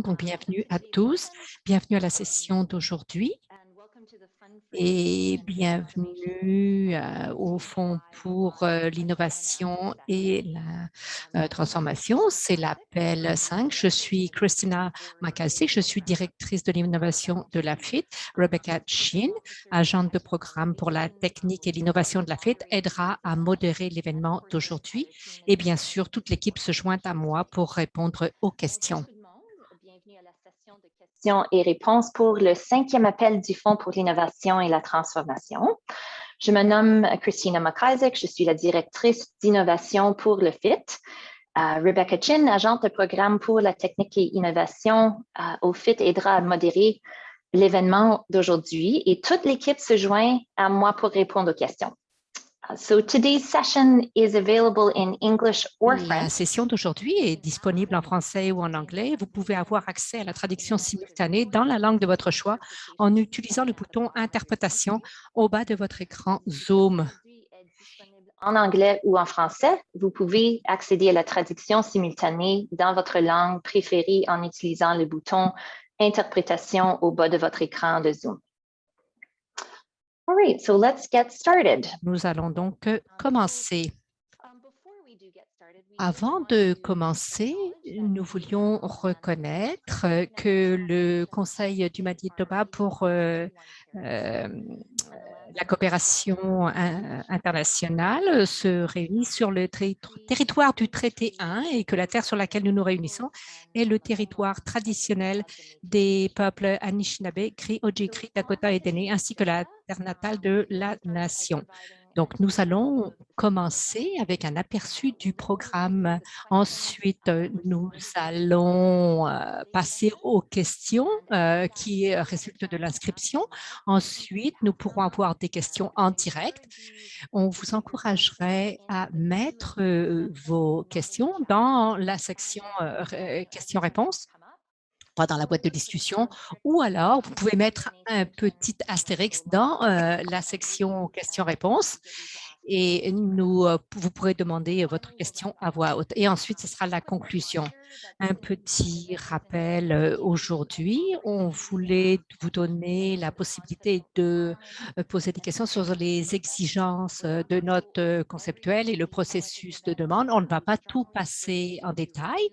Donc, bienvenue à tous, bienvenue à la session d'aujourd'hui et bienvenue au Fonds pour l'innovation et la transformation. C'est l'appel 5. Je suis Christina McCasey, je suis directrice de l'innovation de la FIT. Rebecca Chin, agente de programme pour la technique et l'innovation de la FIT, aidera à modérer l'événement d'aujourd'hui. Et bien sûr, toute l'équipe se joint à moi pour répondre aux questions. Bienvenue à la session de questions et réponses pour le 5e appel du Fonds pour l'innovation et la transformation. Je me nomme Christina McIsaac, je suis la directrice d'innovation pour le FIT. Rebecca Chin, agente de programme pour la technique et innovation au FIT, aidera à modérer l'événement d'aujourd'hui et toute l'équipe se joint à moi pour répondre aux questions. So today's session is available in English or French. La session d'aujourd'hui est disponible en français ou en anglais. Vous pouvez avoir accès à la traduction simultanée dans la langue de votre choix en utilisant le bouton Interprétation au bas de votre écran Zoom. En anglais ou en français, vous pouvez accéder à la traduction simultanée dans votre langue préférée en utilisant le bouton Interprétation au bas de votre écran de Zoom. All right, so let's get started. Nous allons donc commencer. Avant de commencer, nous voulions reconnaître que le Conseil du Manitoba pour la coopération internationale se réunit sur le territoire du traité 1 et que la terre sur laquelle nous nous réunissons est le territoire traditionnel des peuples Anishinaabe, Cri, Ojibwe, Dakota et Dene, ainsi que la terre natale de la nation. Donc, nous allons commencer avec un aperçu du programme. Ensuite, nous allons passer aux questions qui résultent de l'inscription. Ensuite, nous pourrons avoir des questions en direct. On vous encouragerait à mettre vos questions dans la section questions-réponses, pas dans la boîte de discussion, ou alors vous pouvez mettre un petit astérix dans la section questions-réponses et vous pourrez demander votre question à voix haute. Et ensuite, ce sera la conclusion. Un petit rappel aujourd'hui, on voulait vous donner la possibilité de poser des questions sur les exigences de notes conceptuelles et le processus de demande. On ne va pas tout passer en détail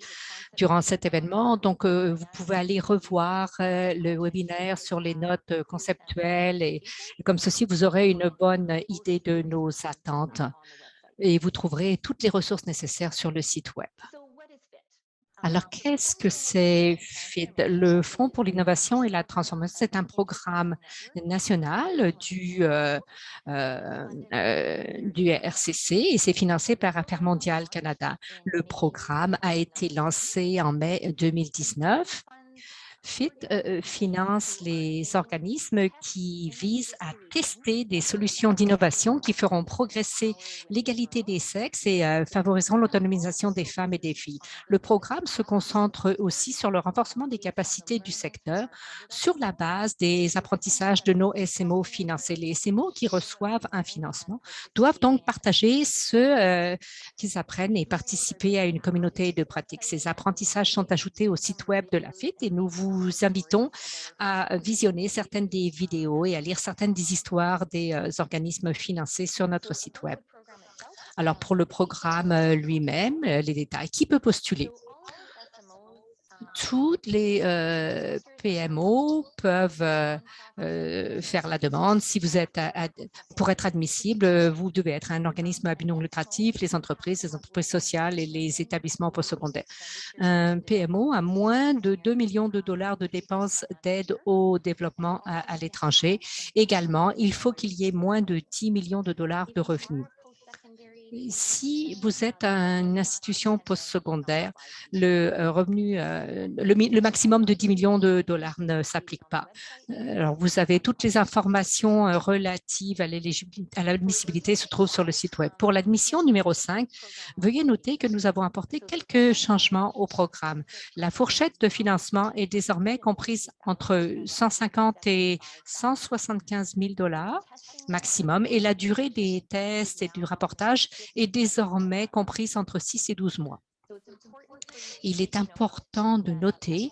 durant cet événement. Donc, vous pouvez aller revoir le webinaire sur les notes conceptuelles et comme ceci, vous aurez une bonne idée de nos attentes et vous trouverez toutes les ressources nécessaires sur le site web. Alors, qu'est-ce que c'est FIT? Le Fonds pour l'innovation et la transformation, c'est un programme national du RCC et c'est financé par Affaires mondiales Canada. Le programme a été lancé en mai 2019. FIT finance les organismes qui visent à tester des solutions d'innovation qui feront progresser l'égalité des sexes et favoriseront l'autonomisation des femmes et des filles. Le programme se concentre aussi sur le renforcement des capacités du secteur sur la base des apprentissages de nos SMO financés. Les SMO qui reçoivent un financement doivent donc partager ce qu'ils apprennent et participer à une communauté de pratique. Ces apprentissages sont ajoutés au site web de la FIT et nous vous invitons à visionner certaines des vidéos et à lire certaines des histoires des organismes financés sur notre site web. Alors, pour le programme lui-même, les détails, qui peut postuler? Toutes les PMO peuvent faire la demande. Si vous êtes, pour être admissible, vous devez être un organisme à but non lucratif, les entreprises sociales et les établissements postsecondaires. Un PMO a moins de 2 millions de dollars de dépenses d'aide au développement à l'étranger. Également, il faut qu'il y ait moins de 10 millions de dollars de revenus. Si vous êtes une institution postsecondaire, le maximum de 10 millions de dollars ne s'applique pas. Alors, vous avez toutes les informations relatives à l'admissibilité se trouvent sur le site web. Pour l'admission numéro 5, veuillez noter que nous avons apporté quelques changements au programme. La fourchette de financement est désormais comprise entre 150 et 175 000 dollars maximum et la durée des tests et du rapportage est désormais comprise entre 6 et 12 mois. Il est important de noter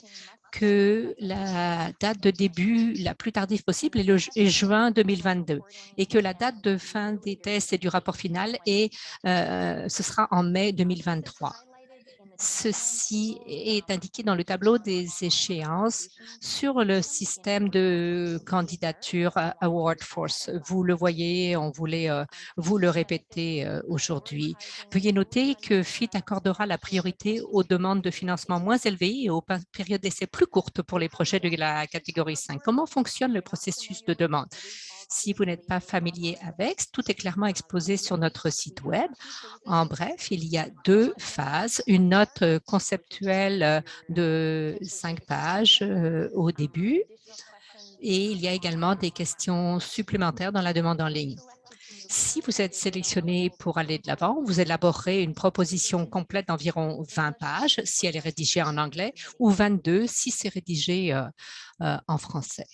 que la date de début la plus tardive possible est juin 2022 et que la date de fin des tests et du rapport final ce sera en mai 2023. Ceci est indiqué dans le tableau des échéances sur le système de candidature Award Force. Vous le voyez, on voulait vous le répéter aujourd'hui. Veuillez noter que FIT accordera la priorité aux demandes de financement moins élevées et aux périodes d'essai plus courtes pour les projets de la catégorie 5. Comment fonctionne le processus de demande? Si vous n'êtes pas familier avec, tout est clairement exposé sur notre site Web. En bref, il y a 2 phases, une note conceptuelle de 5 pages au début et il y a également des questions supplémentaires dans la demande en ligne. Si vous êtes sélectionné pour aller de l'avant, vous élaborerez une proposition complète d'environ 20 pages si elle est rédigée en anglais ou 22 si c'est rédigé en français.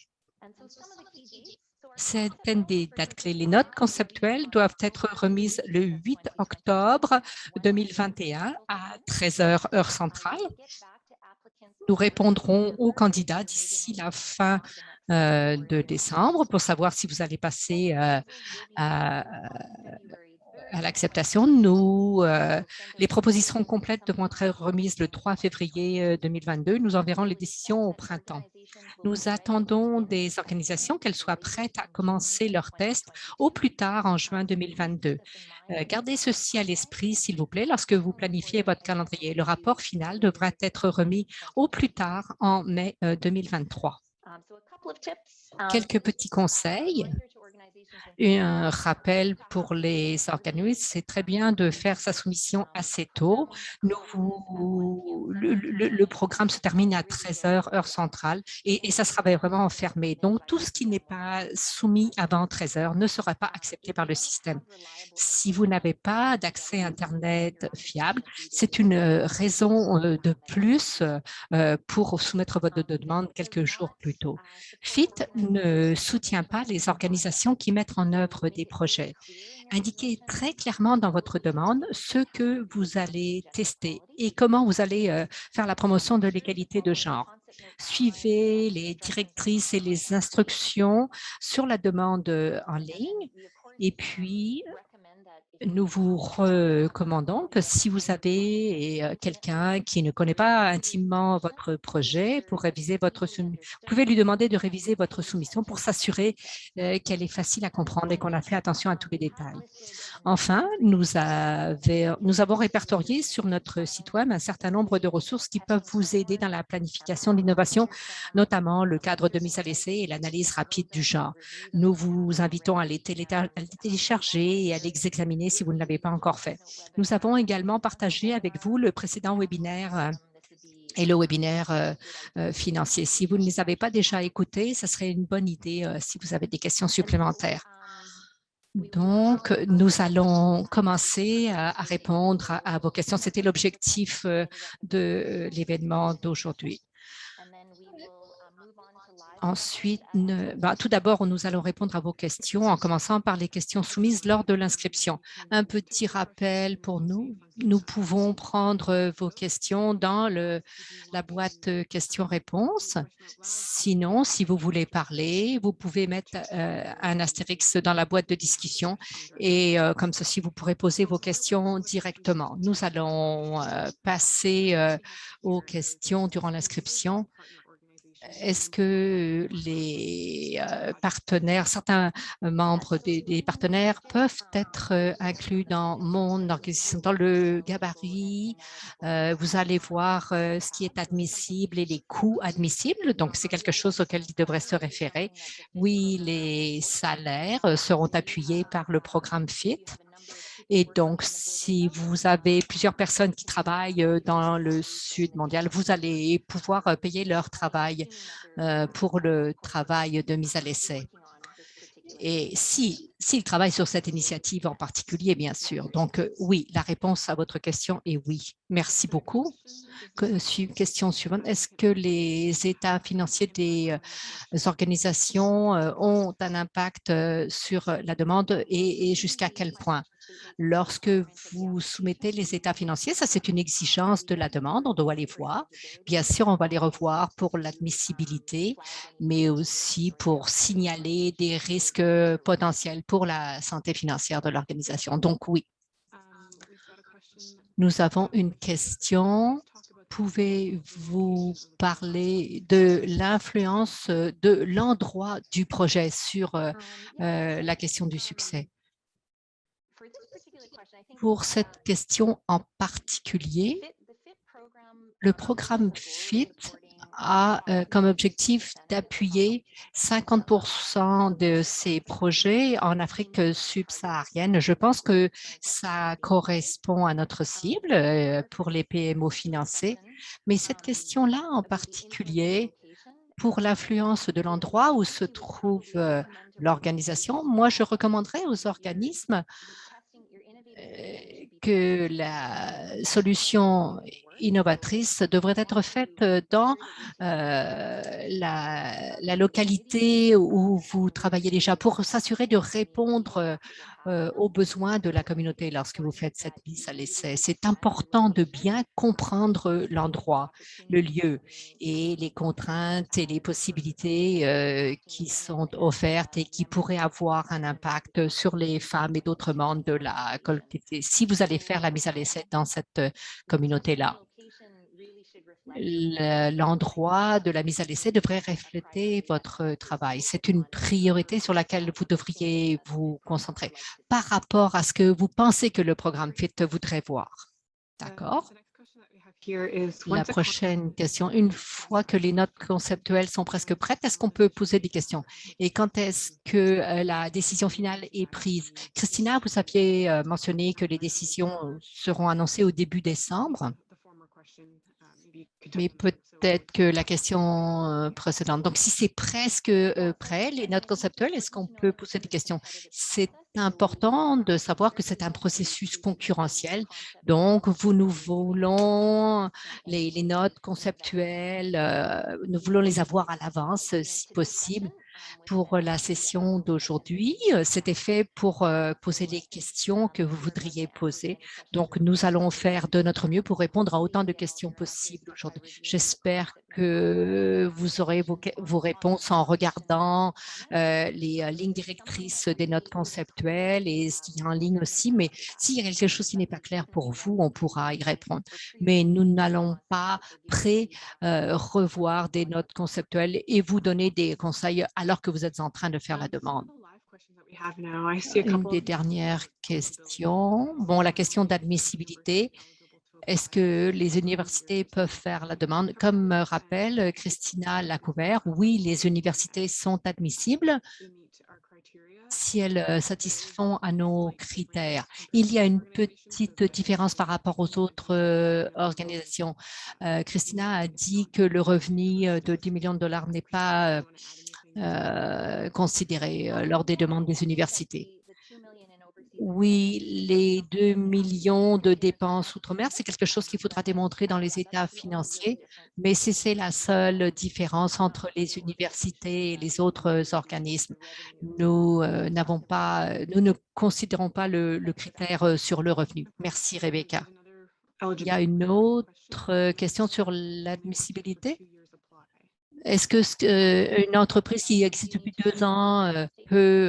Certaines des dates clés. Les notes conceptuelles doivent être remises le 8 octobre 2021 à 13 h heure centrale. Nous répondrons aux candidats d'ici la fin de décembre pour savoir si vous allez passer à l'acceptation. Les propositions complètes devront être remises le 3 février 2022. Nous enverrons les décisions au printemps. Nous attendons des organisations qu'elles soient prêtes à commencer leurs tests au plus tard en juin 2022. Gardez ceci à l'esprit, s'il vous plaît, lorsque vous planifiez votre calendrier. Le rapport final devra être remis au plus tard en mai 2023. Quelques petits conseils. Un rappel pour les organismes, c'est très bien de faire sa soumission assez tôt. Le programme se termine à 13 h heure centrale et ça sera vraiment fermé. Donc, tout ce qui n'est pas soumis avant 13 h ne sera pas accepté par le système. Si vous n'avez pas d'accès Internet fiable, c'est une raison de plus pour soumettre votre demande quelques jours plus tôt. FIT ne soutient pas les organisations qui mettent en œuvre des projets. Indiquez très clairement dans votre demande ce que vous allez tester et comment vous allez faire la promotion de l'égalité de genre. Suivez les directrices et les instructions sur la demande en ligne et puis nous vous recommandons que si vous avez quelqu'un qui ne connaît pas intimement votre projet pour réviser votre soumission, vous pouvez lui demander de réviser votre soumission pour s'assurer qu'elle est facile à comprendre et qu'on a fait attention à tous les détails. Enfin, nous avons répertorié sur notre site Web un certain nombre de ressources qui peuvent vous aider dans la planification de l'innovation, notamment le cadre de mise à l'essai et l'analyse rapide du genre. Nous vous invitons à les télécharger et à les examiner si vous ne l'avez pas encore fait. Nous avons également partagé avec vous le précédent webinaire et le webinaire financier. Si vous ne les avez pas déjà écoutés, ce serait une bonne idée si vous avez des questions supplémentaires. Donc, nous allons commencer à répondre à vos questions. C'était l'objectif de l'événement d'aujourd'hui. Ensuite, tout d'abord, nous allons répondre à vos questions en commençant par les questions soumises lors de l'inscription. Un petit rappel pour nous. Nous pouvons prendre vos questions dans la boîte questions-réponses. Sinon, si vous voulez parler, vous pouvez mettre un astérix dans la boîte de discussion et comme ceci, vous pourrez poser vos questions directement. Nous allons passer aux questions durant l'inscription. Est-ce que les partenaires, certains membres des partenaires peuvent être inclus dans mon organisation? Dans le gabarit, vous allez voir ce qui est admissible et les coûts admissibles. Donc, c'est quelque chose auquel il devrait se référer. Oui, les salaires seront appuyés par le programme FIT. Et donc, si vous avez plusieurs personnes qui travaillent dans le Sud mondial, vous allez pouvoir payer leur travail pour le travail de mise à l'essai. Et s'ils travaillent sur cette initiative en particulier, bien sûr. Donc, oui, la réponse à votre question est oui. Merci beaucoup. Question suivante. Est-ce que les états financiers des organisations ont un impact sur la demande et jusqu'à quel point? Lorsque vous soumettez les états financiers, ça c'est une exigence de la demande, on doit les voir. Bien sûr, on va les revoir pour l'admissibilité, mais aussi pour signaler des risques potentiels pour la santé financière de l'organisation. Donc oui, nous avons une question. Pouvez-vous parler de l'influence de l'endroit du projet sur la question du succès? Pour cette question en particulier, le programme FIT a comme objectif d'appuyer 50% de ces projets en Afrique subsaharienne. Je pense que ça correspond à notre cible pour les PMO financés, mais cette question-là en particulier, pour l'influence de l'endroit où se trouve l'organisation, moi, je recommanderais aux organismes que la solution innovatrice devrait être faite dans la localité où vous travaillez déjà pour s'assurer de répondre aux besoins de la communauté lorsque vous faites cette mise à l'essai. C'est important de bien comprendre l'endroit, le lieu et les contraintes et les possibilités qui sont offertes et qui pourraient avoir un impact sur les femmes et d'autres membres de la collectivité si vous allez faire la mise à l'essai dans cette communauté-là. L'endroit de la mise à l'essai devrait refléter votre travail. C'est une priorité sur laquelle vous devriez vous concentrer par rapport à ce que vous pensez que le programme FIT voudrait voir. D'accord? La prochaine question, une fois que les notes conceptuelles sont presque prêtes, est-ce qu'on peut poser des questions? Et quand est-ce que la décision finale est prise? Christina, vous aviez mentionné que les décisions seront annoncées au début décembre, mais peut-être que la question précédente. Donc, si c'est presque prêt, les notes conceptuelles, est-ce qu'on peut poser des questions? C'est important de savoir que c'est un processus concurrentiel. Donc, nous voulons les notes conceptuelles, nous voulons les avoir à l'avance si possible. Pour la session d'aujourd'hui, c'était fait pour poser les questions que vous voudriez poser. Donc, nous allons faire de notre mieux pour répondre à autant de questions possibles aujourd'hui. J'espère que vous aurez vos réponses en regardant les lignes directrices des notes conceptuelles et ce qui est en ligne aussi. Mais s'il y a quelque chose qui n'est pas clair pour vous, on pourra y répondre. Mais nous n'allons pas revoir des notes conceptuelles et vous donner des conseils alors que vous êtes en train de faire la demande. Une des dernières questions. Bon, la question d'admissibilité. Est-ce que les universités peuvent faire la demande? Comme me rappelle Christina l'a couvert, oui, les universités sont admissibles si elles satisfont à nos critères. Il y a une petite différence par rapport aux autres organisations. Christina a dit que le revenu de 10 millions de dollars n'est pas considéré lors des demandes des universités. Oui, les 2 millions de dépenses outre-mer, c'est quelque chose qu'il faudra démontrer dans les états financiers, mais c'est la seule différence entre les universités et les autres organismes. Nous ne considérons pas le critère sur le revenu. Merci, Rebecca. Il y a une autre question sur l'admissibilité. Est-ce qu'une entreprise qui existe depuis 2 ans peut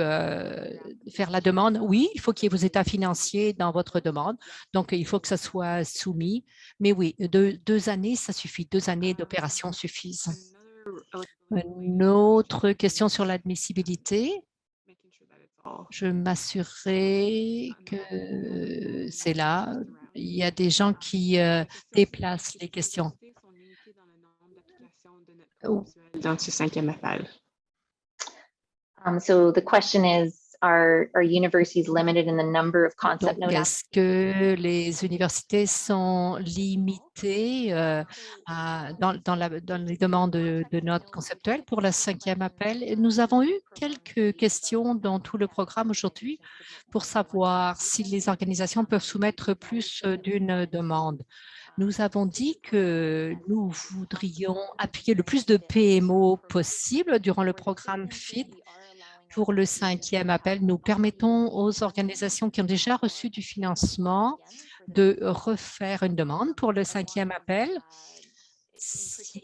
faire la demande? Oui, il faut qu'il y ait vos états financiers dans votre demande. Donc, il faut que ça soit soumis. Mais oui, 2 années, ça suffit. 2 années d'opération suffisent. Une autre question sur l'admissibilité. Je m'assurerai que c'est là. Il y a des gens qui déplacent les questions. Dans ce 5e appel. So the question is, are universities limited in the number of concept notes? Est-ce que les universités sont limitées dans les demandes de notes conceptuelles pour le 5e appel? Nous avons eu quelques questions dans tout le programme aujourd'hui pour savoir si les organisations peuvent soumettre plus d'une demande. Nous avons dit que nous voudrions appuyer le plus de PMO possible durant le programme FIT. Pour le 5e appel, nous permettons aux organisations qui ont déjà reçu du financement de refaire une demande pour le 5e appel. Si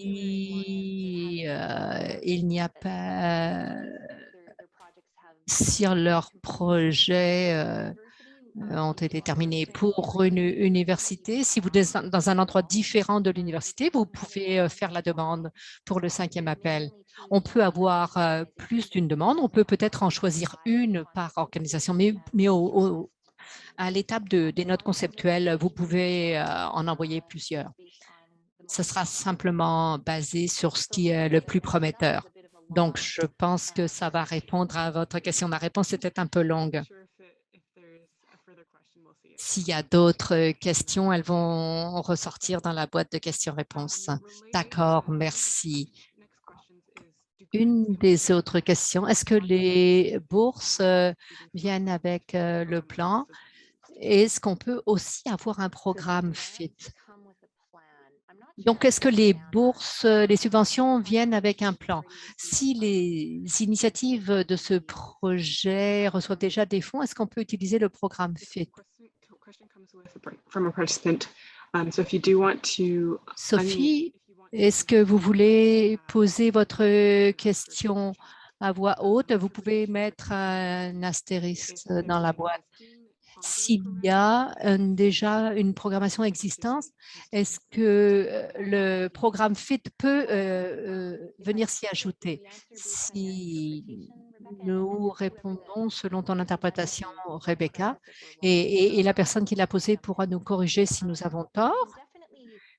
il n'y a pas, si leurs projets ont été terminés pour une université, si vous êtes dans un endroit différent de l'université, vous pouvez faire la demande pour le 5e appel. On peut avoir plus d'une demande, on peut peut-être en choisir une par organisation, mais à l'étape des notes conceptuelles, vous pouvez en envoyer plusieurs. Ce sera simplement basé sur ce qui est le plus prometteur. Donc, je pense que ça va répondre à votre question. Ma réponse était un peu longue. S'il y a d'autres questions, elles vont ressortir dans la boîte de questions-réponses. D'accord, merci. Une des autres questions, est-ce que les bourses viennent avec le plan? Est-ce qu'on peut aussi avoir un programme FIT? Donc, est-ce que les bourses, les subventions viennent avec un plan? Si les initiatives de ce projet reçoivent déjà des fonds, est-ce qu'on peut utiliser le programme FIT? Sophie, est-ce que vous voulez poser votre question à voix haute? Vous pouvez mettre un astérisque dans la boîte. S'il y a déjà une programmation existante, est-ce que le programme FIT peut venir s'y ajouter? Si nous répondons selon ton interprétation, Rebecca, et la personne qui l'a posée pourra nous corriger si nous avons tort,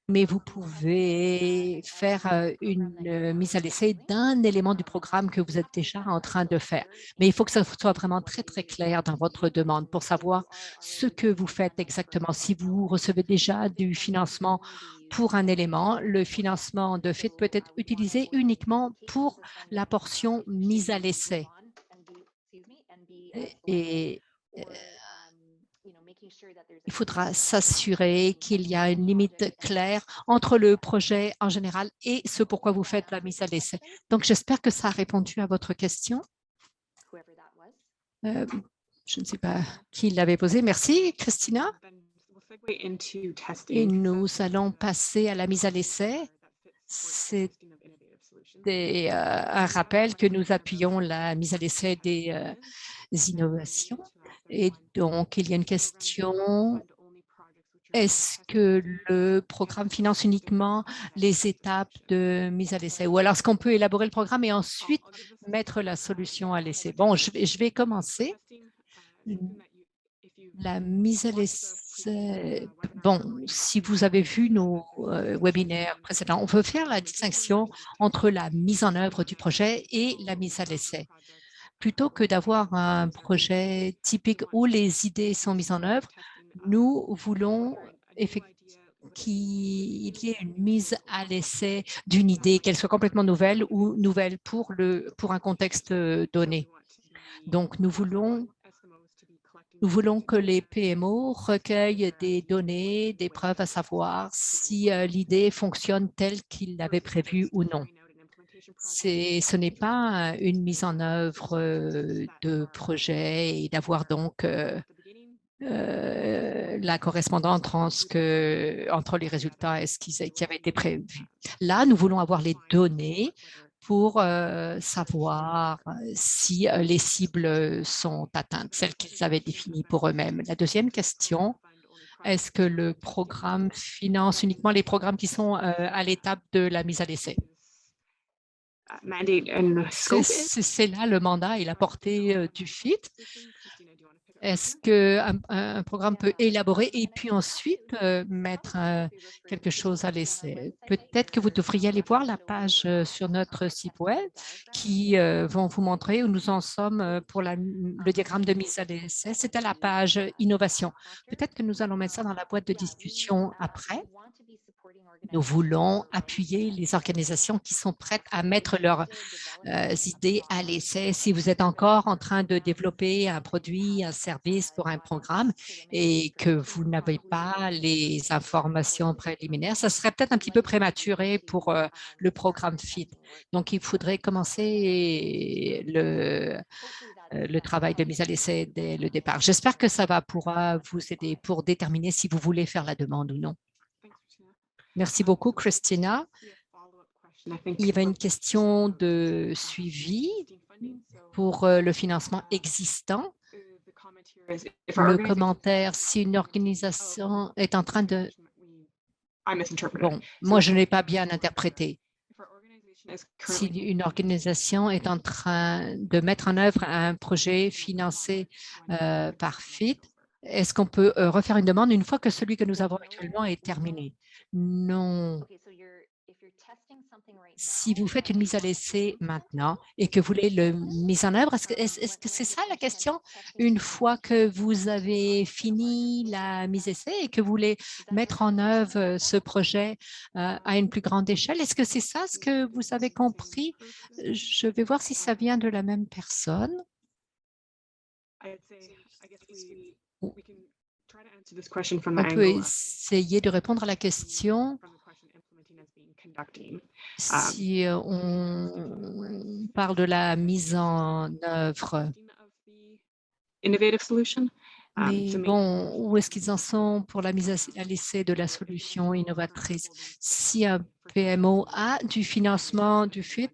mais vous pouvez faire une mise à l'essai d'un élément du programme que vous êtes déjà en train de faire. Mais il faut que ça soit vraiment très, très clair dans votre demande pour savoir ce que vous faites exactement. Si vous recevez déjà du financement pour un élément, le financement de FIT peut être utilisé uniquement pour la portion mise à l'essai. Et il faudra s'assurer qu'il y a une limite claire entre le projet en général et ce pourquoi vous faites la mise à l'essai. Donc, j'espère que ça a répondu à votre question. Je ne sais pas qui l'avait posé. Merci, Christina. Et nous allons passer à la mise à l'essai. C'est un rappel que nous appuyons la mise à l'essai des innovations. Et donc, il y a une question. Est-ce que le programme finance uniquement les étapes de mise à l'essai? Ou alors, est-ce qu'on peut élaborer le programme et ensuite mettre la solution à l'essai? Bon, je vais commencer. La mise à l'essai, bon, si vous avez vu nos webinaires précédents, on peut faire la distinction entre la mise en œuvre du projet et la mise à l'essai. Plutôt que d'avoir un projet typique où les idées sont mises en œuvre, nous voulons qu'il y ait une mise à l'essai d'une idée, qu'elle soit complètement nouvelle ou nouvelle pour un contexte donné. Donc, nous voulons que les PMO recueillent des données, des preuves à savoir si l'idée fonctionne telle qu'ils l'avaient prévu ou non. Ce n'est pas une mise en œuvre de projet et d'avoir donc la correspondance entre les résultats et ce qui avait été prévu. Là, nous voulons avoir les données pour savoir si les cibles sont atteintes, celles qu'ils avaient définies pour eux-mêmes. La deuxième question, est-ce que le programme finance uniquement les programmes qui sont à l'étape de la mise à l'essai? C'est là le mandat et la portée du FIT. Est-ce qu'un programme peut élaborer et puis ensuite mettre quelque chose à l'essai? Peut-être que vous devriez aller voir la page sur notre site web qui vont vous montrer où nous en sommes pour le diagramme de mise à l'essai. C'est à la page innovation. Peut-être que nous allons mettre ça dans la boîte de discussion après. Nous voulons appuyer les organisations qui sont prêtes à mettre leurs idées à l'essai. Si vous êtes encore en train de développer un produit, un service pour un programme et que vous n'avez pas les informations préliminaires, ça serait peut-être un petit peu prématuré pour le programme FIT. Donc, il faudrait commencer le travail de mise à l'essai dès le départ. J'espère que ça pourra vous aider pour déterminer si vous voulez faire la demande ou non. Merci beaucoup, Christina. Il y avait une question de suivi pour le financement existant. Le commentaire, si une organisation est en train de… Bon, moi, je n'ai pas bien interprété. Si une organisation est en train de mettre en œuvre un projet financé par FIT, est-ce qu'on peut refaire une demande une fois que celui que nous avons actuellement est terminé? Non. Si vous faites une mise à l'essai maintenant et que vous voulez le mise en œuvre, est-ce que c'est ça la question? Une fois que vous avez fini la mise à l'essai et que vous voulez mettre en œuvre ce projet à une plus grande échelle, est-ce que c'est ça ce que vous avez compris? Je vais voir si ça vient de la même personne. On peut essayer de répondre à la question si on parle de la mise en œuvre. Mais bon, où est-ce qu'ils en sont pour la mise à l'essai de la solution innovatrice? Si un PMO a du financement du FIT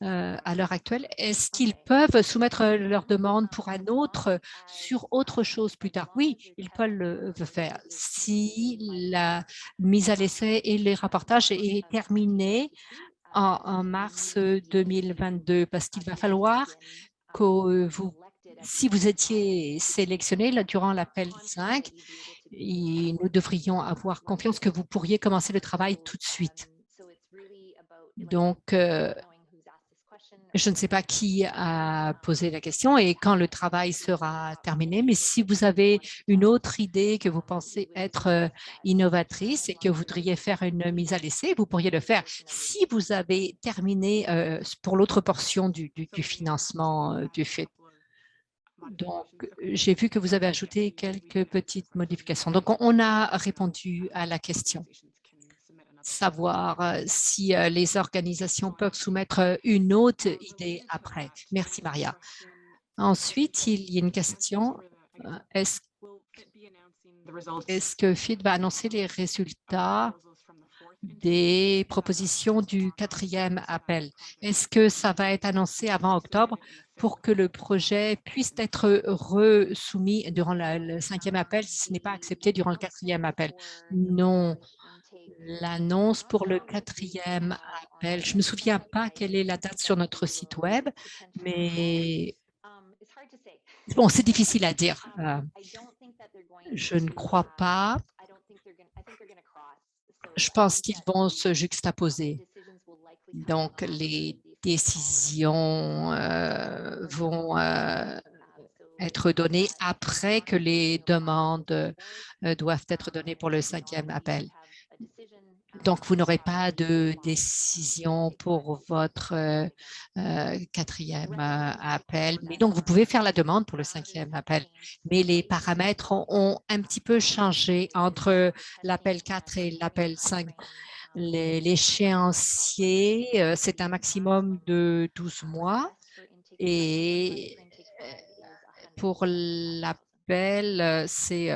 à l'heure actuelle, est-ce qu'ils peuvent soumettre leur demande pour un autre sur autre chose plus tard? Oui, ils peuvent le faire. Si la mise à l'essai et les rapportages est terminée en mars 2022, parce qu'il va falloir que si vous étiez sélectionné là, durant l'appel 5, nous devrions avoir confiance que vous pourriez commencer le travail tout de suite. Donc, je ne sais pas qui a posé la question et quand le travail sera terminé, mais si vous avez une autre idée que vous pensez être innovatrice et que vous voudriez faire une mise à l'essai, vous pourriez le faire si vous avez terminé pour l'autre portion du financement du FIT. Donc, j'ai vu que vous avez ajouté quelques petites modifications. Donc, on a répondu à la question. Savoir si les organisations peuvent soumettre une autre idée après. Merci, Maria. Ensuite, il y a une question. Est-ce que FIT va annoncer les résultats des propositions du 4e appel? Est-ce que ça va être annoncé avant octobre pour que le projet puisse être resoumis durant le 5e appel si ce n'est pas accepté durant le 4e appel? Non. L'annonce pour le 4e appel, je ne me souviens pas quelle est la date sur notre site web, mais bon, c'est difficile à dire. Je ne crois pas. Je pense qu'ils vont se juxtaposer. Donc, les décisions vont être données après que les demandes doivent être données pour le 5e appel. Donc, vous n'aurez pas de décision pour votre 4e appel. Mais donc, vous pouvez faire la demande pour le 5e appel. Mais les paramètres ont un petit peu changé entre l'appel 4 et l'appel 5. L'échéancier, c'est un maximum de 12 mois. Et pour l'appel, c'est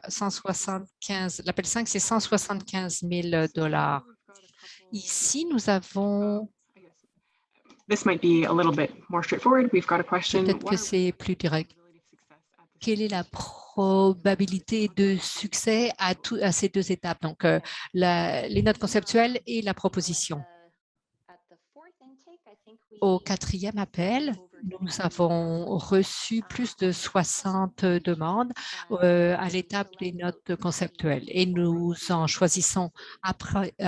175. L'appel 5, c'est 175 000 $. Ici, nous avons… Peut-être que c'est plus direct. Quelle est la probabilité de succès à ces deux étapes? Donc, les notes conceptuelles et la proposition. Au 4e appel, nous avons reçu plus de 60 demandes à l'étape des notes conceptuelles et nous en choisissons à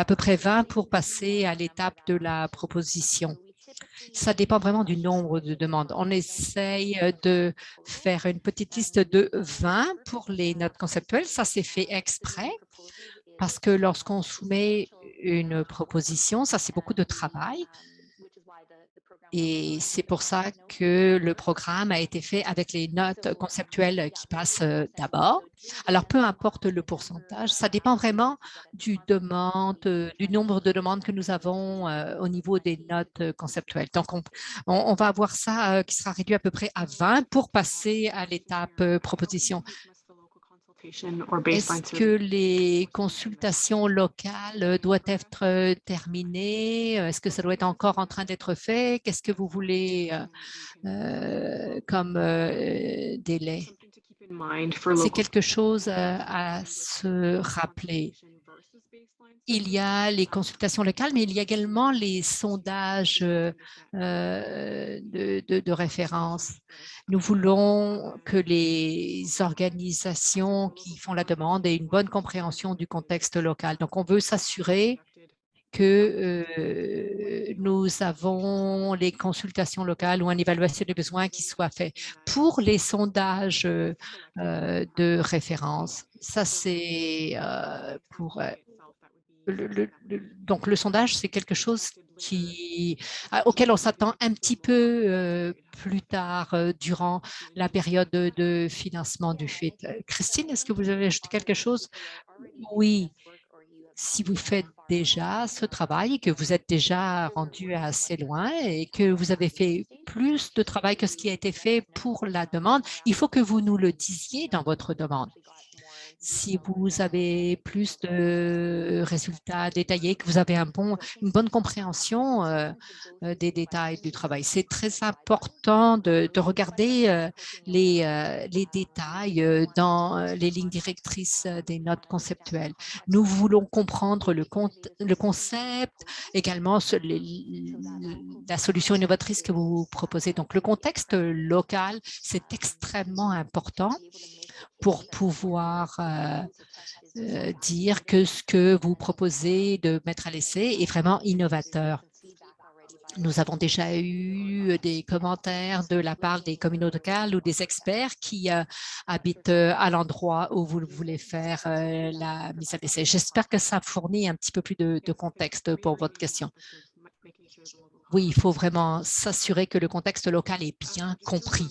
peu près 20 pour passer à l'étape de la proposition. Ça dépend vraiment du nombre de demandes. On essaye de faire une petite liste de 20 pour les notes conceptuelles. Ça, c'est fait exprès parce que lorsqu'on soumet une proposition. Ça, c'est beaucoup de travail. Et c'est pour ça que le programme a été fait avec les notes conceptuelles qui passent d'abord. Alors, peu importe le pourcentage, ça dépend vraiment du nombre de demandes que nous avons au niveau des notes conceptuelles. Donc, on va avoir ça qui sera réduit à peu près à 20 pour passer à l'étape proposition. Est-ce que les consultations locales doivent être terminées? Est-ce que ça doit être encore en train d'être fait? Qu'est-ce que vous voulez comme délai? C'est quelque chose à se rappeler. Il y a les consultations locales, mais il y a également les sondages de référence. Nous voulons que les organisations qui font la demande aient une bonne compréhension du contexte local. Donc, on veut s'assurer que nous avons les consultations locales ou une évaluation des besoins qui soit faite. Pour les sondages de référence, ça c'est pour donc, le sondage, c'est quelque chose auquel on s'attend un petit peu plus tard durant la période de financement du FIT. Christine, est-ce que vous avez ajouté quelque chose? Oui, si vous faites déjà ce travail et que vous êtes déjà rendu assez loin et que vous avez fait plus de travail que ce qui a été fait pour la demande, il faut que vous nous le disiez dans votre demande. Si vous avez plus de résultats détaillés, que vous avez une bonne compréhension des détails du travail. C'est très important de regarder les détails dans les lignes directrices des notes conceptuelles. Nous voulons comprendre le concept, également la solution innovatrice que vous proposez. Donc, le contexte local, c'est extrêmement important pour pouvoir dire que ce que vous proposez de mettre à l'essai est vraiment innovateur. Nous avons déjà eu des commentaires de la part des communautés locales ou des experts qui habitent à l'endroit où vous voulez faire la mise à l'essai. J'espère que ça fournit un petit peu plus de contexte pour votre question. Oui, il faut vraiment s'assurer que le contexte local est bien compris.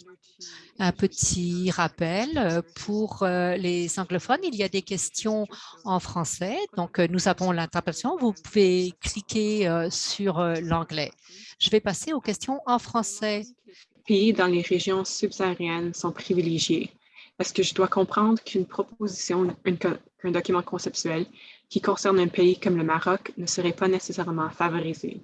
Un petit rappel pour les anglophones, il y a des questions en français. Donc, nous avons l'interprétation. Vous pouvez cliquer sur l'anglais. Je vais passer aux questions en français. Les pays dans les régions subsahariennes sont privilégiés. Est-ce que je dois comprendre qu'une proposition, qu'un document conceptuel qui concerne un pays comme le Maroc ne serait pas nécessairement favorisé?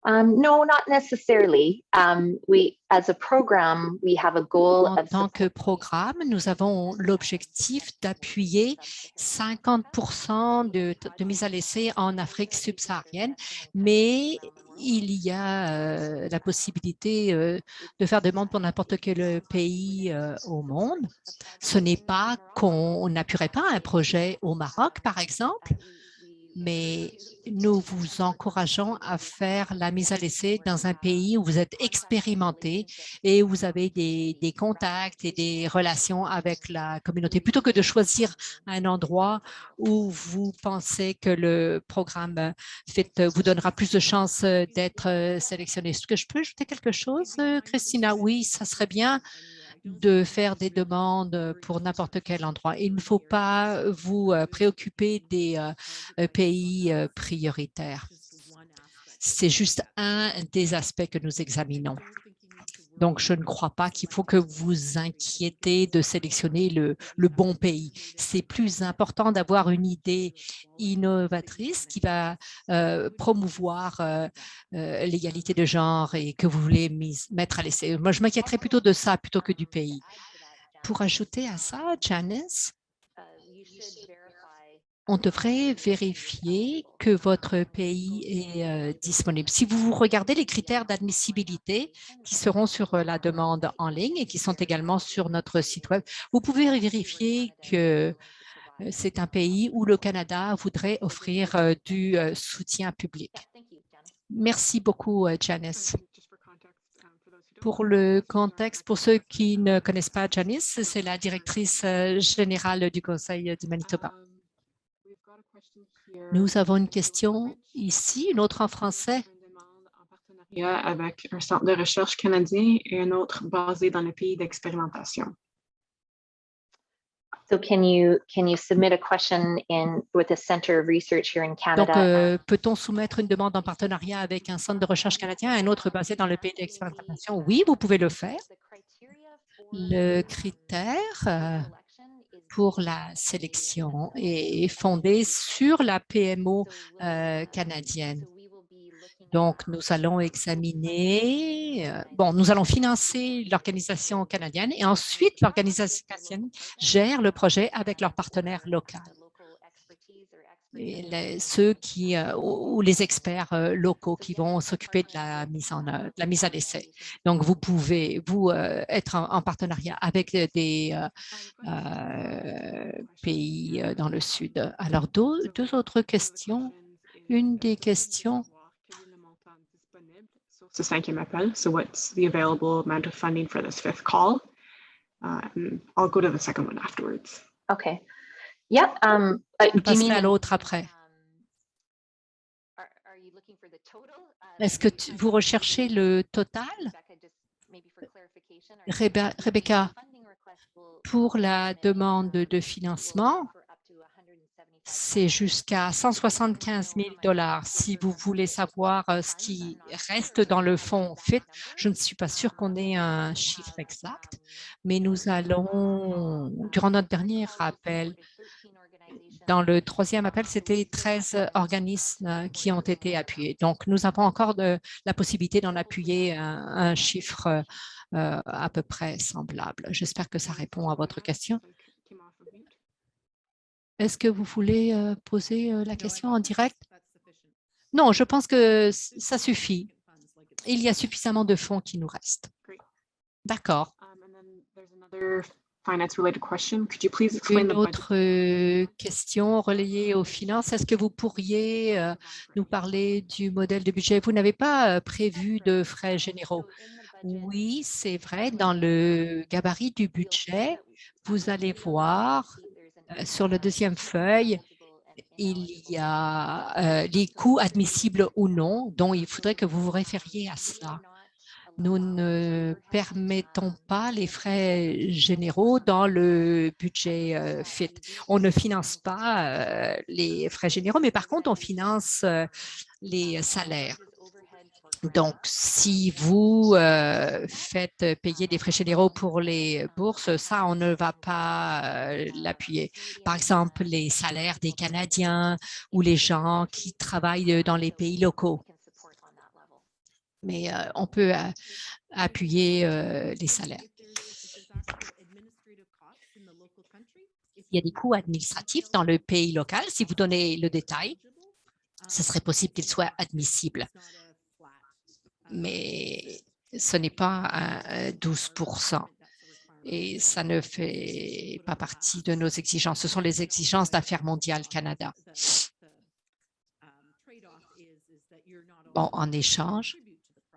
No, not necessarily. As a program, we have a goal. En tant que programme, nous avons l'objectif d'appuyer 50% de mise à l'essai en Afrique subsaharienne, mais il y a la possibilité de faire demande pour n'importe quel pays au monde. Ce n'est pas qu'on n'appuierait pas un projet au Maroc, par exemple, mais nous vous encourageons à faire la mise à l'essai dans un pays où vous êtes expérimenté et où vous avez des contacts et des relations avec la communauté, plutôt que de choisir un endroit où vous pensez que le programme FIT vous donnera plus de chances d'être sélectionné. Est-ce que je peux ajouter quelque chose, Christina? Oui, ça serait bien de faire des demandes pour n'importe quel endroit. Il ne faut pas vous préoccuper des pays prioritaires. C'est juste un des aspects que nous examinons. Donc, je ne crois pas qu'il faut que vous inquiétez de sélectionner le bon pays. C'est plus important d'avoir une idée innovatrice qui va promouvoir l'égalité de genre et que vous voulez mettre à l'essai. Moi, je m'inquiéterais plutôt de ça plutôt que du pays. Pour ajouter à ça, Janice, on devrait vérifier que votre pays est disponible. Si vous regardez les critères d'admissibilité qui seront sur la demande en ligne et qui sont également sur notre site web, vous pouvez vérifier que c'est un pays où le Canada voudrait offrir du soutien public. Merci beaucoup, Janice. Pour le contexte, pour ceux qui ne connaissent pas Janice, c'est la directrice générale du Conseil du Manitoba. Nous avons une question ici, une autre en français. Une demande en partenariat avec un centre de recherche canadien et un autre basé dans le pays d'expérimentation. So can you submit a question with a center of research here in Donc, Canada? peut-on soumettre une demande en partenariat avec un centre de recherche canadien et un autre basé dans le pays d'expérimentation? Oui, vous pouvez le faire. Le critère pour la sélection est fondé sur la PMO canadienne. Donc, nous allons examiner, nous allons financer l'organisation canadienne et ensuite l'organisation canadienne gère le projet avec leurs partenaires locaux. Ceux ou les experts locaux qui vont s'occuper de la mise à l'essai. Donc, vous pouvez être en partenariat avec des pays dans le sud. Alors, deux autres questions. Une des questions. Quel est le montant disponible sur ce 5e appel? So what's the available amount of funding for this 5th call? I'll go to the second one afterwards. Okay. Yeah. Je passerai à l'autre après. Est-ce que vous recherchez le total? Rebecca, pour la demande de financement, c'est jusqu'à 175 000 $. Si vous voulez savoir ce qui reste dans le fonds FIT, je ne suis pas sûre qu'on ait un chiffre exact, mais nous allons, durant notre dernier appel, dans le 3e appel, c'était 13 organismes qui ont été appuyés. Donc, nous avons encore la possibilité d'en appuyer un chiffre à peu près semblable. J'espère que ça répond à votre question. Est-ce que vous voulez poser la question en direct? Non, je pense que ça suffit. Il y a suffisamment de fonds qui nous restent. D'accord. Une autre question relayée aux finances. Est-ce que vous pourriez nous parler du modèle de budget? Vous n'avez pas prévu de frais généraux. Oui, c'est vrai. Dans le gabarit du budget, vous allez voir sur la 2e feuille, il y a les coûts admissibles ou non, dont il faudrait que vous vous référiez à cela. Nous ne permettons pas les frais généraux dans le budget FIT. On ne finance pas les frais généraux, mais par contre, on finance les salaires. Donc, si vous faites payer des frais généraux pour les bourses, ça, on ne va pas l'appuyer. Par exemple, les salaires des Canadiens ou les gens qui travaillent dans les pays locaux. Mais on peut appuyer les salaires. Il y a des coûts administratifs dans le pays local. Si vous donnez le détail, ce serait possible qu'ils soient admissibles. Mais ce n'est pas 12%. Et ça ne fait pas partie de nos exigences. Ce sont les exigences d'Affaires mondiales Canada. Bon, en échange,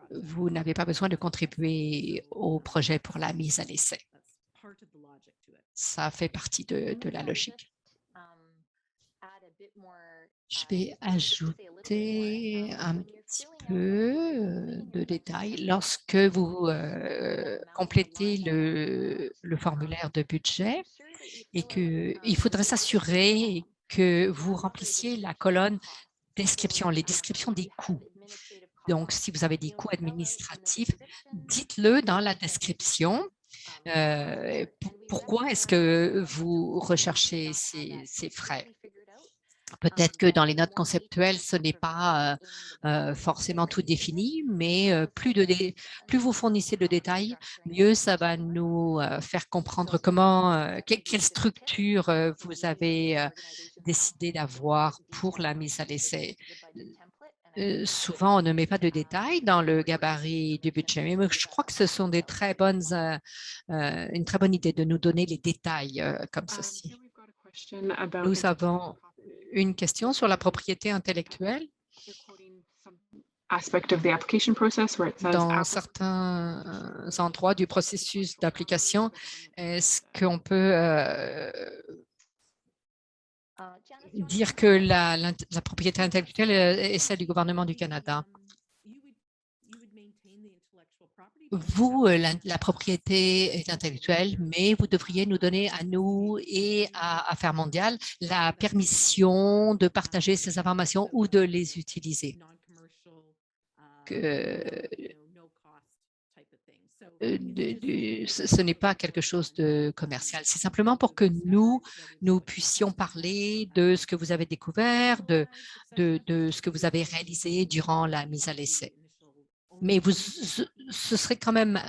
vous n'avez pas besoin de contribuer au projet pour la mise à l'essai. Ça fait partie de la logique. Je vais ajouter un petit peu de détails. Lorsque vous complétez le formulaire de budget et qu'il faudrait s'assurer que vous remplissiez la colonne description, les descriptions des coûts. Donc, si vous avez des coûts administratifs, dites-le dans la description. Pourquoi est-ce que vous recherchez ces frais? Peut-être que dans les notes conceptuelles, ce n'est pas forcément tout défini, mais plus vous fournissez de détails, mieux ça va nous faire comprendre quelle structure vous avez décidé d'avoir pour la mise à l'essai. Souvent, on ne met pas de détails dans le gabarit du budget, mais je crois que ce sont une très bonne idée de nous donner les détails comme ceci. Nous avons une question sur la propriété intellectuelle. Dans certains endroits du processus d'application, est-ce qu'on peut dire que la propriété intellectuelle est celle du gouvernement du Canada. Vous, la propriété est intellectuelle, mais vous devriez nous donner à nous et à Affaires mondiales la permission de partager ces informations ou de les utiliser. Ce n'est pas quelque chose de commercial. C'est simplement pour que nous puissions parler de ce que vous avez découvert, de ce que vous avez réalisé durant la mise à l'essai. Mais ce serait quand même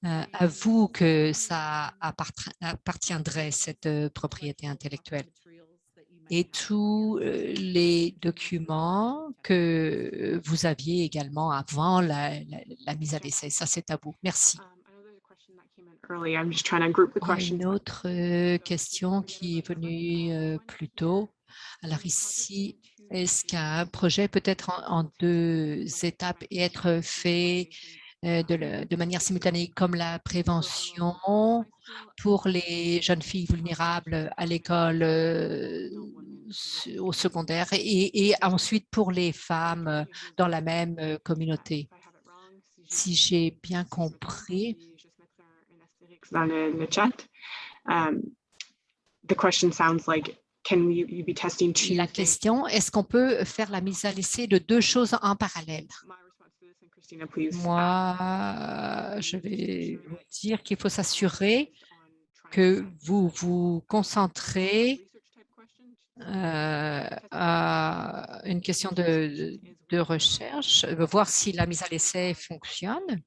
à vous que ça appartiendrait, cette propriété intellectuelle. Et tous les documents que vous aviez également avant la mise à l'essai. Ça, c'est à vous. Merci. Il y a une autre question qui est venue plus tôt. Alors ici, est-ce qu'un projet peut être en 2 étapes et être fait de manière simultanée, comme la prévention pour les jeunes filles vulnérables à l'école au secondaire et ensuite pour les femmes dans la même communauté? Si j'ai bien compris. Dans le chat. The question sounds like, can you be testing two La question, est-ce qu'on peut faire la mise à l'essai de 2 choses en parallèle? Moi, je vais vous dire qu'il faut s'assurer que vous vous concentrez à une question de recherche, voir si la mise à l'essai fonctionne.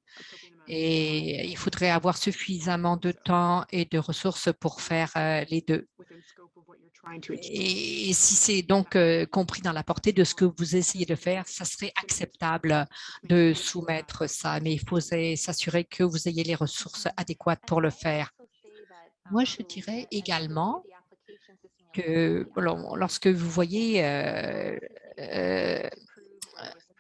Et il faudrait avoir suffisamment de temps et de ressources pour faire les 2. Et si c'est donc compris dans la portée de ce que vous essayez de faire, ça serait acceptable de soumettre ça, mais il faudrait s'assurer que vous ayez les ressources adéquates pour le faire. Moi, je dirais également que lorsque vous voyez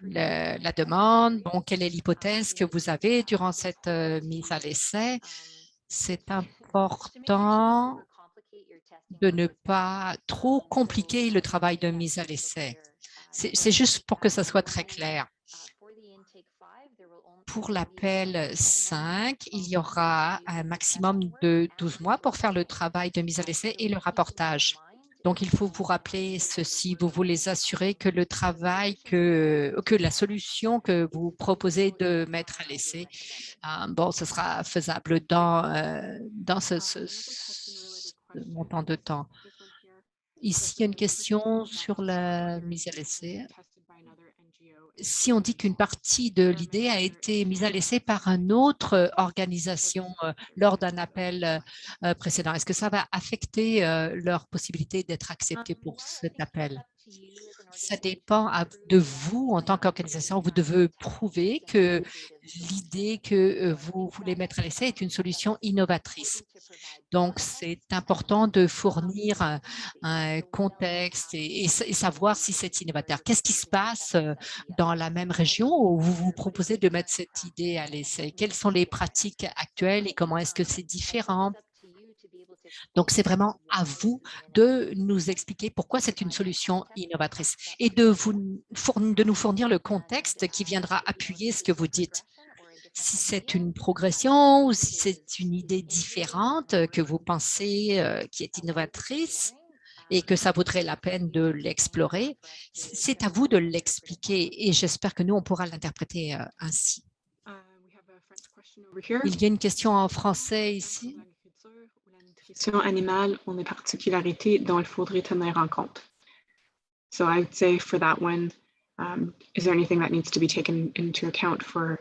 la demande, quelle est l'hypothèse que vous avez durant cette mise à l'essai, c'est important de ne pas trop compliquer le travail de mise à l'essai. C'est juste pour que ça soit très clair. Pour l'appel 5, il y aura un maximum de 12 mois pour faire le travail de mise à l'essai et le rapportage. Donc, il faut vous rappeler ceci. Vous voulez assurer que le travail, que la solution que vous proposez de mettre à l'essai, ce sera faisable dans ce montant de temps. Ici, il y a une question sur la mise à l'essai. Si on dit qu'une partie de l'idée a été mise à l'essai par une autre organisation lors d'un appel précédent, est-ce que ça va affecter leur possibilité d'être acceptés pour cet appel? Ça dépend de vous en tant qu'organisation. Vous devez prouver que l'idée que vous voulez mettre à l'essai est une solution innovatrice. Donc, c'est important de fournir un contexte et savoir si c'est innovateur. Qu'est-ce qui se passe dans la même région où vous vous proposez de mettre cette idée à l'essai? Quelles sont les pratiques actuelles et comment est-ce que c'est différent? Donc, c'est vraiment à vous de nous expliquer pourquoi c'est une solution innovatrice et de nous fournir le contexte qui viendra appuyer ce que vous dites. Si c'est une progression ou si c'est une idée différente que vous pensez qui est innovatrice et que ça vaudrait la peine de l'explorer, c'est à vous de l'expliquer et j'espère que nous, on pourra l'interpréter ainsi. Il y a une question en français ici. La nutrition animale ont des particularités dont il faudrait tenir en compte. So I would say for that one, is there anything that needs to be taken into account for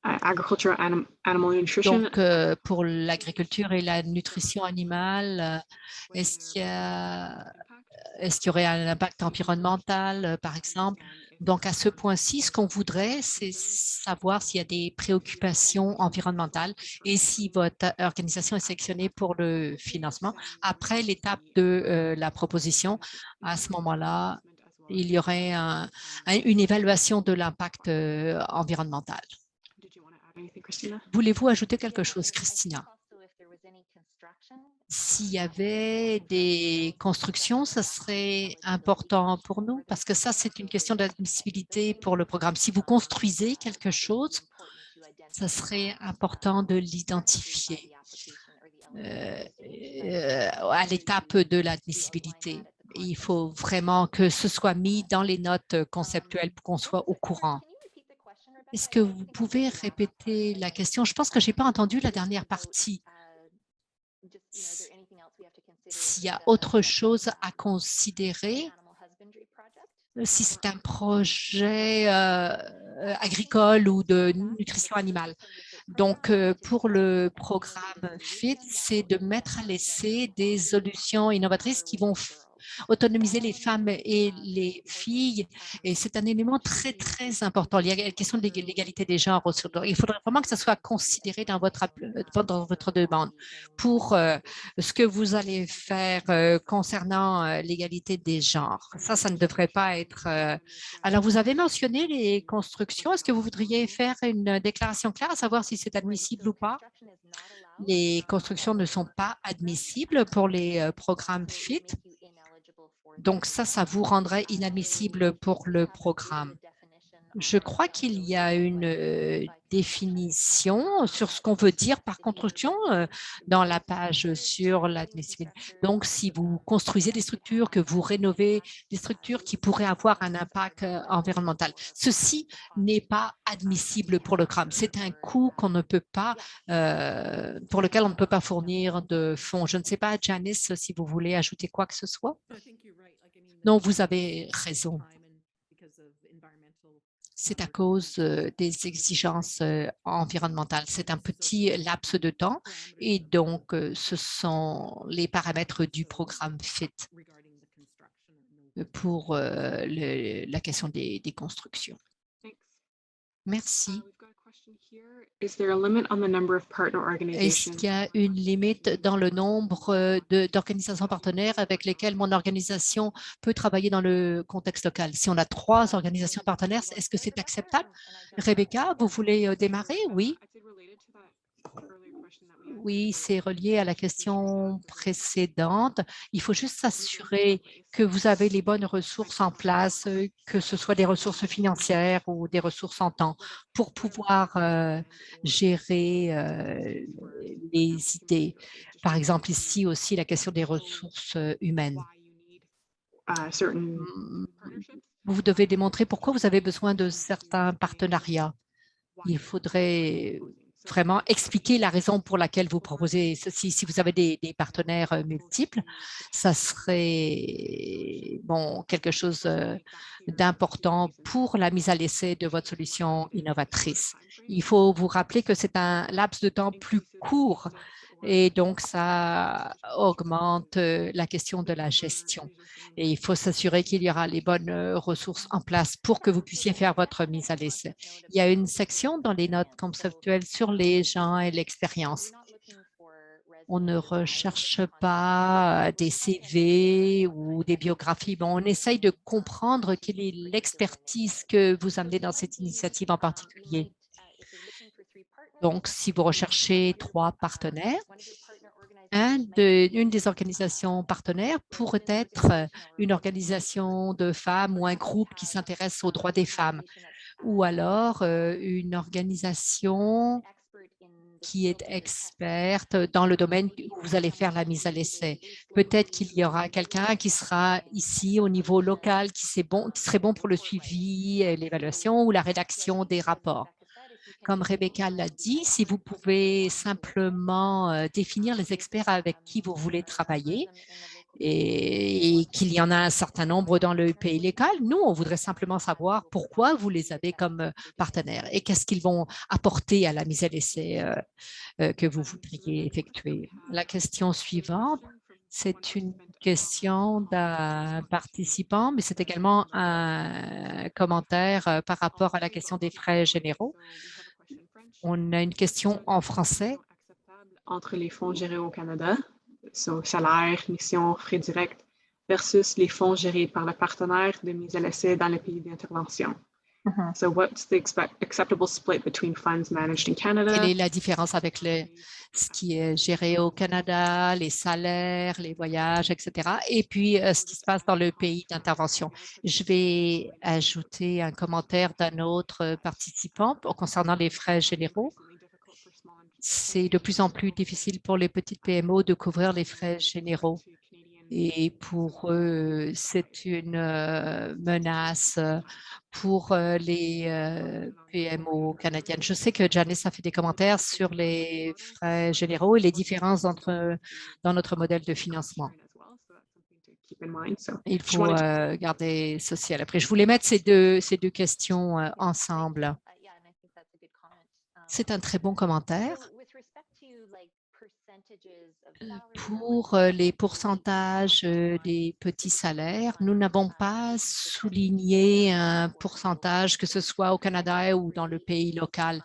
agriculture, animal nutrition? Donc, pour l'agriculture et la nutrition animale, est-ce qu'il y aurait un impact environnemental, par exemple? Donc, à ce point-ci, ce qu'on voudrait, c'est savoir s'il y a des préoccupations environnementales et si votre organisation est sélectionnée pour le financement. Après l'étape de la proposition, à ce moment-là, il y aurait une évaluation de l'impact environnemental. Voulez-vous ajouter quelque chose, Christina? S'il y avait des constructions, ça serait important pour nous parce que ça, c'est une question d'admissibilité pour le programme. Si vous construisez quelque chose, ça serait important de l'identifier à l'étape de l'admissibilité. Il faut vraiment que ce soit mis dans les notes conceptuelles pour qu'on soit au courant. Est-ce que vous pouvez répéter la question? Je pense que je n'ai pas entendu la dernière partie. S'il y a autre chose à considérer, si c'est un projet agricole ou de nutrition animale. Donc, pour le programme FIT, c'est de mettre à l'essai des solutions innovatrices qui vont autonomiser les femmes et les filles. Et c'est un élément très, très important. Il y a la question de l'égalité des genres. Il faudrait vraiment que ça soit considéré dans votre demande pour ce que vous allez faire concernant l'égalité des genres. Ça ne devrait pas être… Alors, vous avez mentionné les constructions. Est-ce que vous voudriez faire une déclaration claire à savoir si c'est admissible ou pas? Les constructions ne sont pas admissibles pour les programmes FIT. Donc ça vous rendrait inadmissible pour le programme. Je crois qu'il y a une définition sur ce qu'on veut dire par construction dans la page sur l'admissibilité. Donc, si vous construisez des structures, que vous rénovez des structures qui pourraient avoir un impact environnemental, ceci n'est pas admissible pour le programme. C'est un coût qu'on ne peut pas, pour lequel on ne peut pas fournir de fonds. Je ne sais pas, Janice, si vous voulez ajouter quoi que ce soit. Non, vous avez raison. C'est à cause des exigences environnementales. C'est un petit laps de temps et donc ce sont les paramètres du programme FIT pour la question des constructions. Merci. Est-ce qu'il y a une limite dans le nombre d'organisations partenaires avec lesquelles mon organisation peut travailler dans le contexte local? Si on a 3 organisations partenaires, est-ce que c'est acceptable? Rebecca, vous voulez démarrer? Oui. Oui, c'est relié à la question précédente. Il faut juste s'assurer que vous avez les bonnes ressources en place, que ce soit des ressources financières ou des ressources en temps, pour pouvoir gérer les idées. Par exemple, ici aussi, la question des ressources humaines. Vous devez démontrer pourquoi vous avez besoin de certains partenariats. Il faudrait vraiment expliquer la raison pour laquelle vous proposez ceci. Si vous avez des partenaires multiples, ça serait quelque chose d'important pour la mise à l'essai de votre solution innovatrice. Il faut vous rappeler que c'est un laps de temps plus court et donc ça augmente la question de la gestion. Et il faut s'assurer qu'il y aura les bonnes ressources en place pour que vous puissiez faire votre mise à l'essai. Il y a une section dans les notes conceptuelles sur les gens et l'expérience. On ne recherche pas des CV ou des biographies. On essaye de comprendre quelle est l'expertise que vous amenez dans cette initiative en particulier. Donc, si vous recherchez 3 partenaires, une des organisations partenaires pourrait être une organisation de femmes ou un groupe qui s'intéresse aux droits des femmes, ou alors une organisation qui est experte dans le domaine où vous allez faire la mise à l'essai. Peut-être qu'il y aura quelqu'un qui sera ici au niveau local, qui serait bon pour le suivi, l'évaluation ou la rédaction des rapports. Comme Rebecca l'a dit, si vous pouvez simplement définir les experts avec qui vous voulez travailler et qu'il y en a un certain nombre dans le pays local, nous, on voudrait simplement savoir pourquoi vous les avez comme partenaires et qu'est-ce qu'ils vont apporter à la mise à l'essai que vous voudriez effectuer. La question suivante, c'est une question d'un participant, mais c'est également un commentaire par rapport à la question des frais généraux. On a une question en français. Entre les fonds gérés au Canada, salaire, mission, frais directs, versus les fonds gérés par le partenaire de mise à l'essai dans le pays d'intervention. So what's the acceptable split between funds managed in Canada? Quelle est la différence avec ce qui est géré au Canada, les salaires, les voyages, etc. Et puis, ce qui se passe dans le pays d'intervention. Je vais ajouter un commentaire d'un autre participant concernant les frais généraux. C'est de plus en plus difficile pour les petites PME de couvrir les frais généraux. Et pour eux, c'est une menace pour les PMO canadiennes. Je sais que Janice a fait des commentaires sur les frais généraux et les différences dans notre modèle de financement. Il faut garder ceci à l'après. Je voulais mettre ces deux questions ensemble. C'est un très bon commentaire. Pour les pourcentages des petits salaires, nous n'avons pas souligné un pourcentage, que ce soit au Canada ou dans le pays local.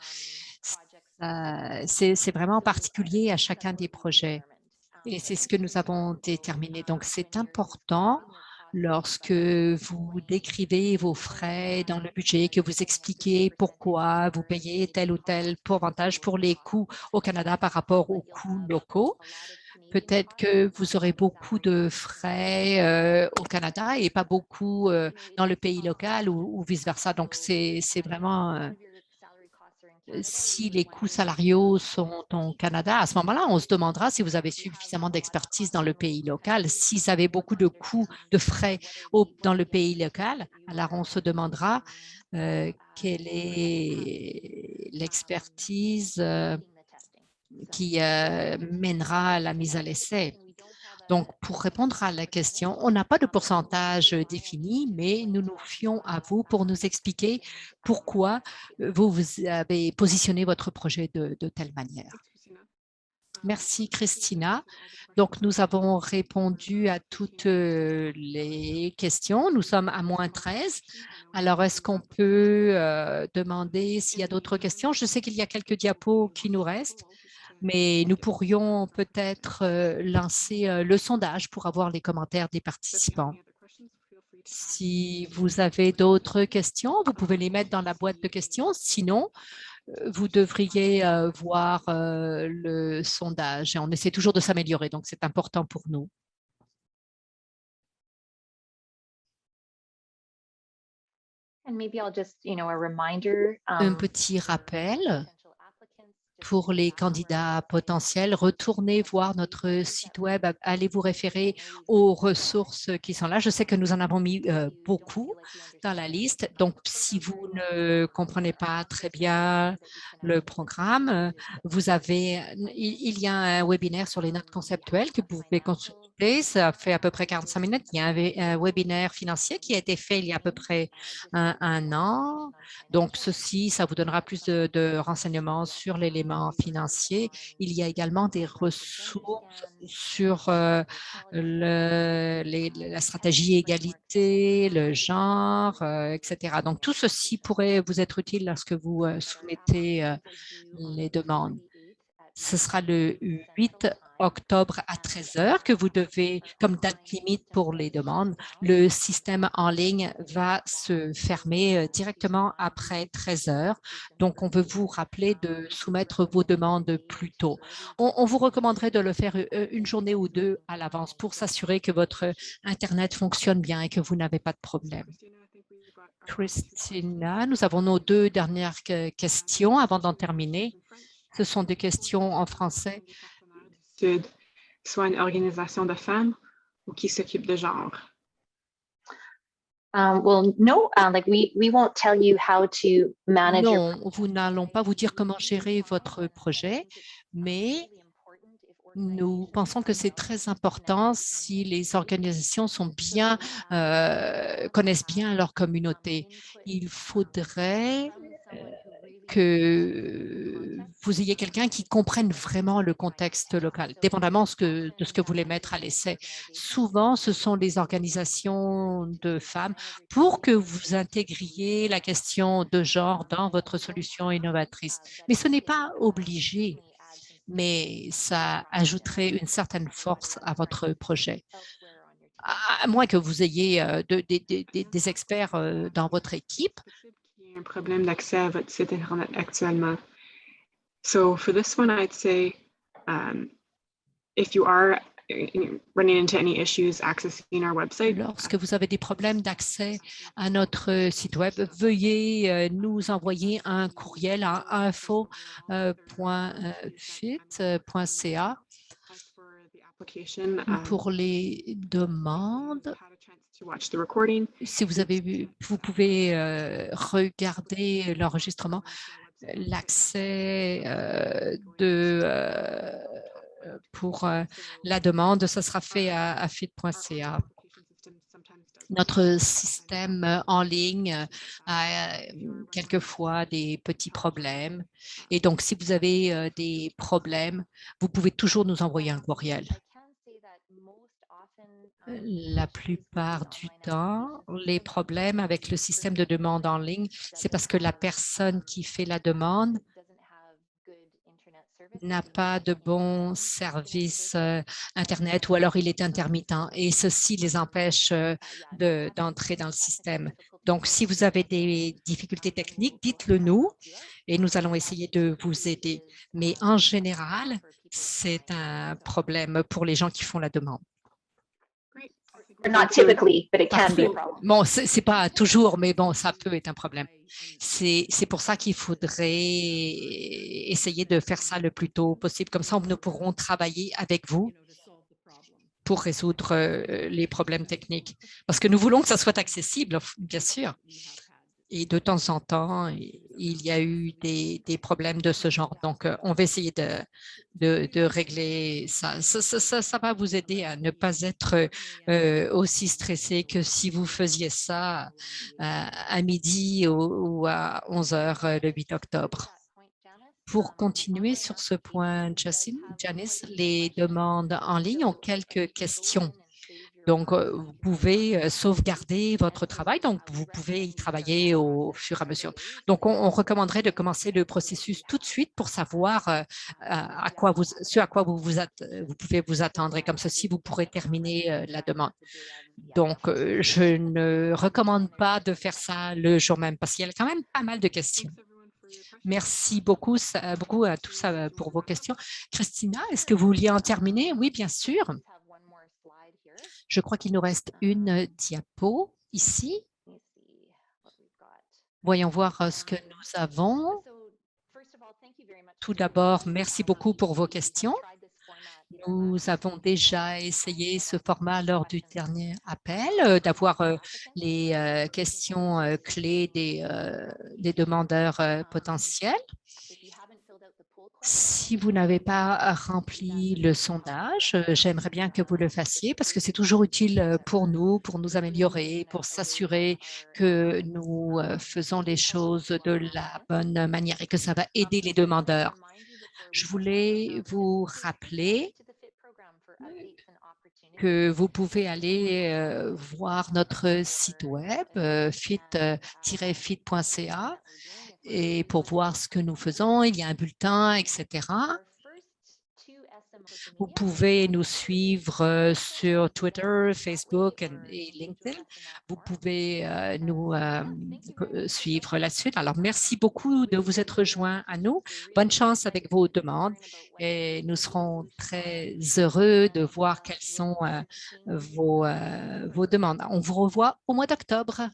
C'est vraiment particulier à chacun des projets et c'est ce que nous avons déterminé. Donc, c'est important lorsque vous décrivez vos frais dans le budget, que vous expliquez pourquoi vous payez tel ou tel pourcentage pour les coûts au Canada par rapport aux coûts locaux. Peut-être que vous aurez beaucoup de frais au Canada et pas beaucoup dans le pays local ou vice-versa. Donc, c'est vraiment si les coûts salariaux sont au Canada, à ce moment-là, on se demandera si vous avez suffisamment d'expertise dans le pays local. Si vous avez beaucoup de coûts, de frais dans le pays local, alors on se demandera quelle est l'expertise qui mènera à la mise à l'essai. Donc, pour répondre à la question, on n'a pas de pourcentage défini, mais nous nous fions à vous pour nous expliquer pourquoi vous avez positionné votre projet de telle manière. Merci, Christina. Donc, nous avons répondu à toutes les questions. Nous sommes à -13. Alors, est-ce qu'on peut demander s'il y a d'autres questions? Je sais qu'il y a quelques diapos qui nous restent, mais nous pourrions peut-être lancer le sondage pour avoir les commentaires des participants. Si vous avez d'autres questions, vous pouvez les mettre dans la boîte de questions. Sinon, vous devriez voir le sondage. Et on essaie toujours de s'améliorer, donc c'est important pour nous. Un petit rappel pour les candidats potentiels, retournez voir notre site web, allez vous référer aux ressources qui sont là. Je sais que nous en avons mis beaucoup dans la liste. Donc, si vous ne comprenez pas très bien le programme, il y a un webinaire sur les notes conceptuelles que vous pouvez consulter. Ça fait à peu près 45 minutes. Il y a un webinaire financier qui a été fait il y a à peu près un an. Donc, ceci, ça vous donnera plus de renseignements sur l'élément financier. Il y a également des ressources sur la stratégie égalité, le genre, etc. Donc, tout ceci pourrait vous être utile lorsque vous soumettez les demandes. Ce sera le 8 octobre à 13 h que vous devez, comme date limite pour les demandes. Le système en ligne va se fermer directement après 13 h. Donc, on veut vous rappeler de soumettre vos demandes plus tôt. On vous recommanderait de le faire une journée ou deux à l'avance pour s'assurer que votre Internet fonctionne bien et que vous n'avez pas de problème. Christina, nous avons nos deux dernières questions avant d'en terminer. Ce sont des questions en français. Soit une organisation de femmes ou qui s'occupe de genre? Non, vous n'allons pas vous dire comment gérer votre projet, mais nous pensons que c'est très important si les organisations connaissent bien leur communauté. Il faudrait que vous ayez quelqu'un qui comprenne vraiment le contexte local, dépendamment de ce que vous voulez mettre à l'essai. Souvent, ce sont les organisations de femmes pour que vous intégriez la question de genre dans votre solution innovatrice. Mais ce n'est pas obligé, mais ça ajouterait une certaine force à votre projet. À moins que vous ayez des experts dans votre équipe, y a un problème d'accès à votre site Internet actuellement. So for this one, I'd say if you are running into any issues accessing our website. Lorsque vous avez des problèmes d'accès à notre site web, veuillez nous envoyer un courriel à info.fit.ca. Pour les demandes, si vous pouvez regarder l'enregistrement, l'accès pour la demande, ça sera fait à fit.ca. Notre système en ligne a quelquefois des petits problèmes. Et donc, si vous avez des problèmes, vous pouvez toujours nous envoyer un courriel. La plupart du temps, les problèmes avec le système de demande en ligne, c'est parce que la personne qui fait la demande n'a pas de bon service Internet ou alors il est intermittent et ceci les empêche d'entrer dans le système. Donc, si vous avez des difficultés techniques, dites-le nous et nous allons essayer de vous aider. Mais en général, c'est un problème pour les gens qui font la demande. Not typically, but it can be a problem. Bon, c'est pas toujours, mais bon, ça peut être un problème. C'est pour ça qu'il faudrait essayer de faire ça le plus tôt possible. Comme ça, nous pourrons travailler avec vous pour résoudre les problèmes techniques. Parce que nous voulons que ça soit accessible, bien sûr. Et de temps en temps, il y a eu des problèmes de ce genre. Donc, on va essayer de régler ça. Ça va vous aider à ne pas être aussi stressé que si vous faisiez ça à midi ou à 11 heures le 8 octobre. Pour continuer sur ce point, Janice, les demandes en ligne ont quelques questions. Donc, vous pouvez sauvegarder votre travail, donc vous pouvez y travailler au fur et à mesure. Donc, on recommanderait de commencer le processus tout de suite pour savoir ce à quoi vous pouvez vous attendre. Et comme ceci, vous pourrez terminer la demande. Donc, je ne recommande pas de faire ça le jour même parce qu'il y a quand même pas mal de questions. Merci beaucoup à tous pour vos questions. Christina, est-ce que vous vouliez en terminer? Oui, bien sûr. Je crois qu'il nous reste une diapo ici. Voyons voir ce que nous avons. Tout d'abord, merci beaucoup pour vos questions. Nous avons déjà essayé ce format lors du dernier appel, d'avoir les questions clés des demandeurs potentiels. Si vous n'avez pas rempli le sondage, j'aimerais bien que vous le fassiez parce que c'est toujours utile pour nous améliorer, pour s'assurer que nous faisons les choses de la bonne manière et que ça va aider les demandeurs. Je voulais vous rappeler que vous pouvez aller voir notre site web fit-fit.ca et pour voir ce que nous faisons, il y a un bulletin, etc. Vous pouvez nous suivre sur Twitter, Facebook et LinkedIn. Vous pouvez nous suivre là-dessus. Alors, merci beaucoup de vous être joints à nous. Bonne chance avec vos demandes et nous serons très heureux de voir quelles sont vos demandes. On vous revoit au mois d'octobre.